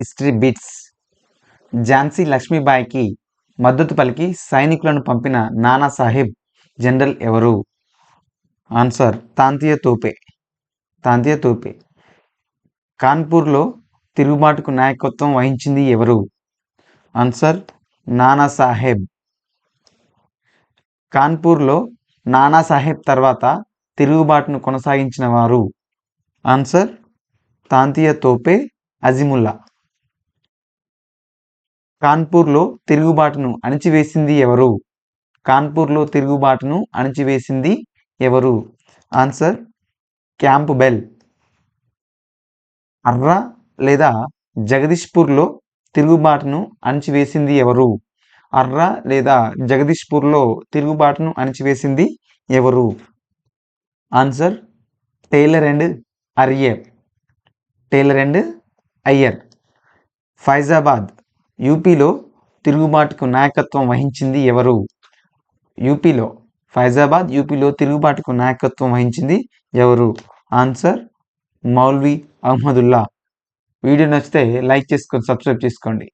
History bits. Jhansi లక్ష్మీబాయికి మద్దతు పలికి సైనికులను పంపిన నానాసాహెబ్ జనరల్ ఎవరు? ఆన్సర్ తాంతియా తోపే. తాంతియా తోపే. కాన్పూర్లో తిరుగుబాటుకు నాయకత్వం వహించింది ఎవరు? ఆన్సర్ నానాసాహెబ్. కాన్పూర్లో నానాసాహెబ్ తర్వాత తిరుగుబాటును కొనసాగించిన వారు? ఆన్సర్ తాంతియా తోపే అజిముల్లా. కాన్పూర్లో తిరుగుబాటును అణిచివేసింది ఎవరు? కాన్పూర్లో తిరుగుబాటును అణిచివేసింది ఎవరు? Answer Campbell. అర్రా లేదా జగదీష్పూర్లో తిరుగుబాటును అణిచివేసింది ఎవరు? అర్రా లేదా జగదీష్పూర్లో తిరుగుబాటును అణిచివేసింది ఎవరు? Answer Taylor and arrear. Taylor and Iyer. Faizabad యూపీలో తిరుగుబాటుకు నాయకత్వం వహించింది ఎవరు? ఫైజాబాద్ యూపీలో తిరుగుబాటుకు నాయకత్వం వహించింది ఎవరు? ఆన్సర్ మౌల్వీ అహ్మదుల్లా. వీడియో నచ్చితే లైక్ చేసుకొని సబ్స్క్రైబ్ చేసుకోండి.